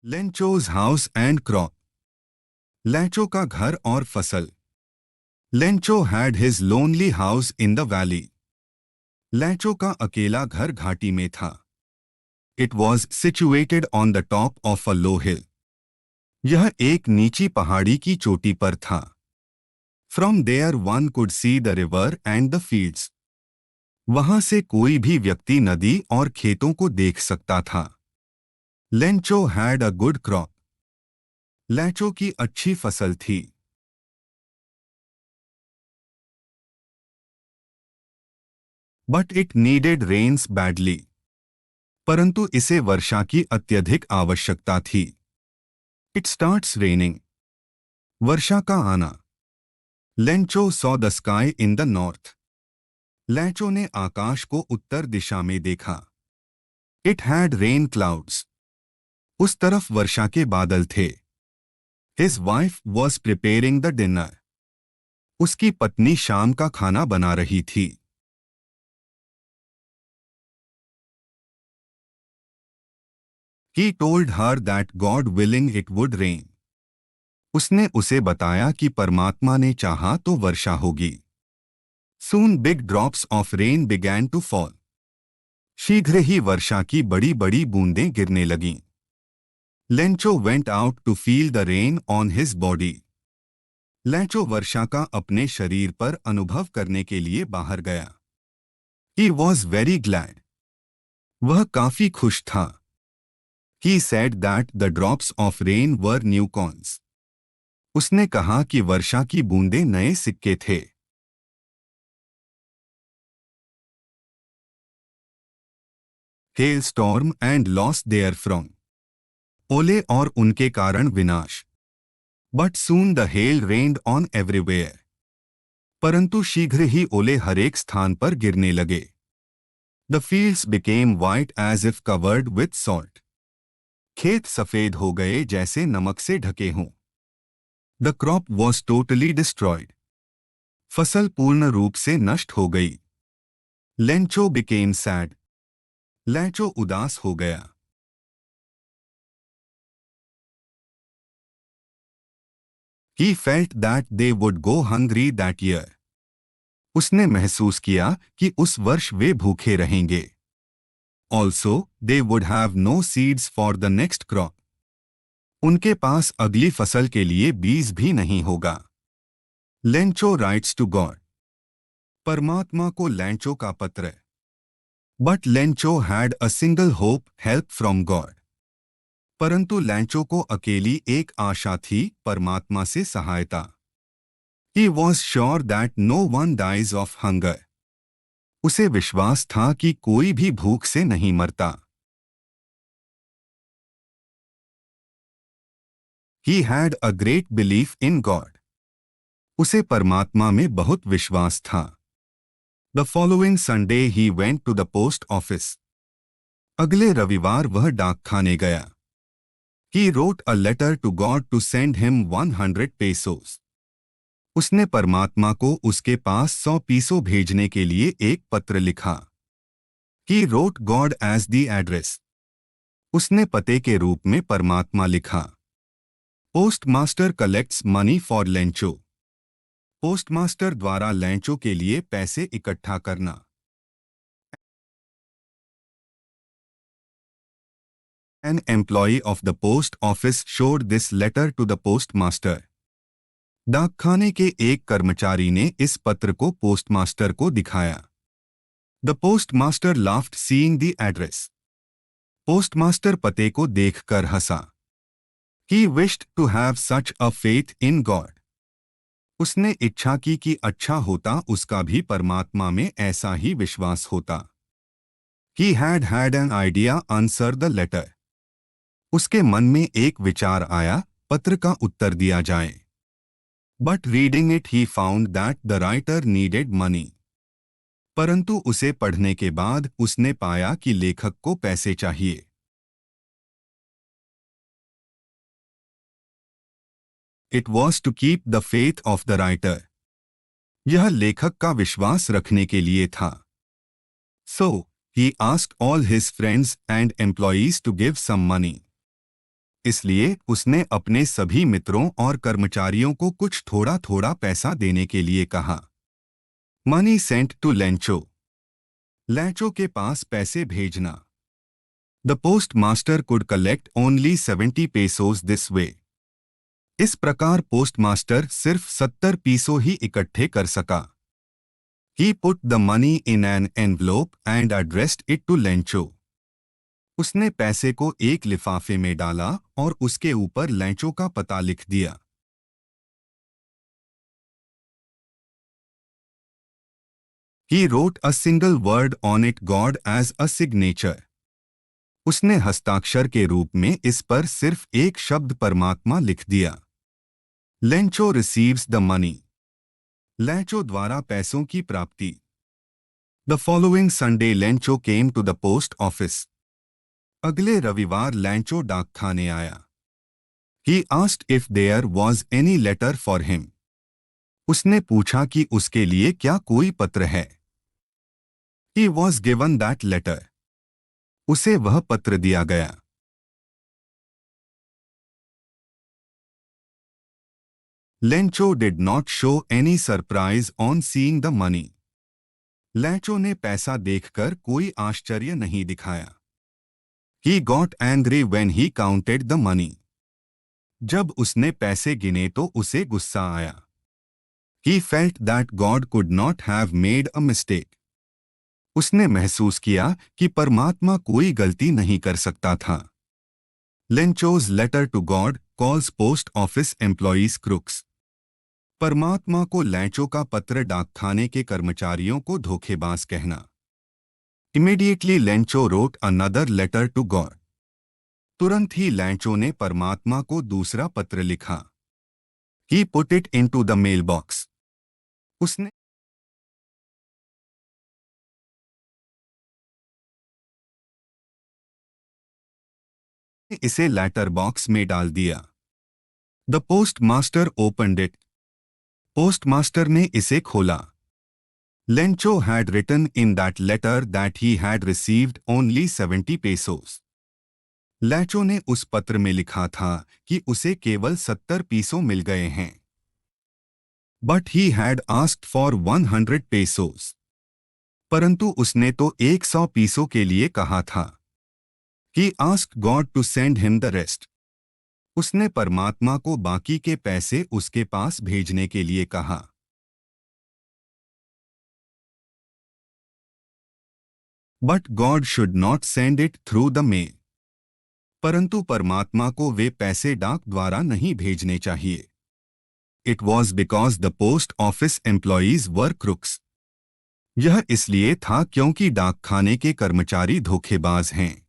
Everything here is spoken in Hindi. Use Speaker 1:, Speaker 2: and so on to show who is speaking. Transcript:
Speaker 1: Lencho's house and crop. Lencho का घर और फसल। Lencho had his lonely house in the valley. Lencho का अकेला घर घाटी में था। It was situated on the top of a low hill. यह एक नीची पहाड़ी की चोटी पर था। From there one could see the river and the fields. वहां से कोई भी व्यक्ति नदी और खेतों को देख सकता था। Lencho had a good crop. Lencho की अच्छी फसल थी। But it needed rains badly. परंतु इसे वर्षा की अत्यधिक आवश्यकता थी। It starts raining. वर्षा का आना। Lencho saw the sky in the north. Lencho ने आकाश को उत्तर दिशा में देखा। It had rain clouds. उस तरफ वर्षा के बादल थे। His wife was preparing the dinner. उसकी पत्नी शाम का खाना बना रही थी। He told her that God willing it would rain. उसने उसे बताया कि परमात्मा ने चाहा तो वर्षा होगी। Soon big drops of rain began to fall. शीघ्र ही वर्षा की बड़ी बड़ी बूंदें गिरने लगीं। Lencho went out to feel the rain on his body. Lencho वर्षा का अपने शरीर पर अनुभव करने के लिए बाहर गया। He was very glad. वह काफी खुश था। He said that the drops of rain were new coins. उसने कहा कि वर्षा की बूंदें नए सिक्के थे। Hailstorm and loss therefrom. ओले और उनके कारण विनाश। But soon the hail rained on everywhere. परंतु शीघ्र ही ओले हरेक स्थान पर गिरने लगे। The fields became white as if covered with salt. खेत सफेद हो गए जैसे नमक से ढके हों। The crop was totally destroyed. फसल पूर्ण रूप से नष्ट हो गई। Lencho became sad. लेंचो उदास हो गया। He felt that they would go hungry that year. उसने महसूस किया कि उस वर्ष वे भूखे रहेंगे। Also, they would have no seeds for the next crop. उनके पास अगली फसल के लिए बीज भी नहीं होगा। Lencho writes to God. परमात्मा को लेंचो का पत्र। But Lencho had a single hope, help from God. परंतु लेंचो को अकेली एक आशा थी, परमात्मा से सहायता। He was sure that no one dies of hunger. उसे विश्वास था कि कोई भी भूख से नहीं मरता। He had a great belief in God. उसे परमात्मा में बहुत विश्वास था। The following Sunday he went to the post office. अगले रविवार वह डाकखाने गया। He wrote a letter to God to send him 100 pesos. उसने परमात्मा को उसके पास 100 पीसो भेजने के लिए एक पत्र लिखा। He wrote God as the address. उसने पते के रूप में परमात्मा लिखा। Postmaster collects money for Lencho. Postmaster द्वारा लेंचो के लिए पैसे इकट्ठा करना। An employee of the post office showed this letter to the postmaster. डाकखाने के एक कर्मचारी ने इस पत्र को पोस्टमास्टर को दिखाया। The postmaster laughed seeing the address. Postmaster पते को देखकर हंसा। He wished to have such a faith in God. उसने इच्छा की कि अच्छा होता उसका भी परमात्मा में ऐसा ही विश्वास होता। He had an idea, answer the letter. उसके मन में एक विचार आया, पत्र का उत्तर दिया जाए। But reading it he found that the writer needed money. परंतु उसे पढ़ने के बाद उसने पाया कि लेखक को पैसे चाहिए। It was to keep the faith of the writer. यह लेखक का विश्वास रखने के लिए था। So, he asked all his friends and employees to give some money. इसलिए उसने अपने सभी मित्रों और कर्मचारियों को कुछ थोड़ा थोड़ा पैसा देने के लिए कहा। Money sent to Lencho. Lencho के पास पैसे भेजना। The post master could collect only 70 pesos this way. इस प्रकार पोस्ट मास्टर सिर्फ 70 पीसो ही इकट्ठे कर सका। He put the money in an envelope and addressed it to Lencho. उसने पैसे को एक लिफाफे में डाला और उसके ऊपर लेंचो का पता लिख दिया। He wrote a single word on it, God as a signature। उसने हस्ताक्षर के रूप में इस पर सिर्फ एक शब्द परमात्मा लिख दिया। Lencho receives the money. Lencho द्वारा पैसों की प्राप्ति। The following Sunday Lencho came to the post office. अगले रविवार लेंचो डाकखाने आया। He asked if there was any letter for him। उसने पूछा कि उसके लिए क्या कोई पत्र है। He was given that letter। उसे वह पत्र दिया गया। Lencho did not show any surprise on seeing the money। Lencho ने पैसा देखकर कोई आश्चर्य नहीं दिखाया। He got angry when he counted the money। जब उसने पैसे गिने तो उसे गुस्सा आया। He felt that God could not have made a mistake। उसने महसूस किया कि परमात्मा कोई गलती नहीं कर सकता था। Lencho's letter to God calls post office employees crooks. परमात्मा को लेंचो का पत्र डाकखाने के कर्मचारियों को धोखेबाज कहना। Immediately Lencho wrote another letter to God. तुरंत ही लेंचो ने परमात्मा को दूसरा पत्र लिखा। He put it into the mailbox। उसने इसे लेटर बॉक्स में डाल दिया। The post master opened it. Post master ने इसे खोला। Lencho had written in that letter that he had received only 70 pesos. Lencho ने उस पत्र में लिखा था कि उसे केवल 70 पीसो मिल गए हैं। But he had asked for 100 pesos. परंतु उसने तो 100 पीसो के लिए कहा था। He asked God to send him the rest। उसने परमात्मा को बाकी के पैसे उसके पास भेजने के लिए कहा। But God should not send it through the mail। परंतु परमात्मा को वे पैसे डाक द्वारा नहीं भेजने चाहिए। It was because the post office employees were crooks। यह इसलिए था क्योंकि डाकखाने के कर्मचारी धोखेबाज हैं।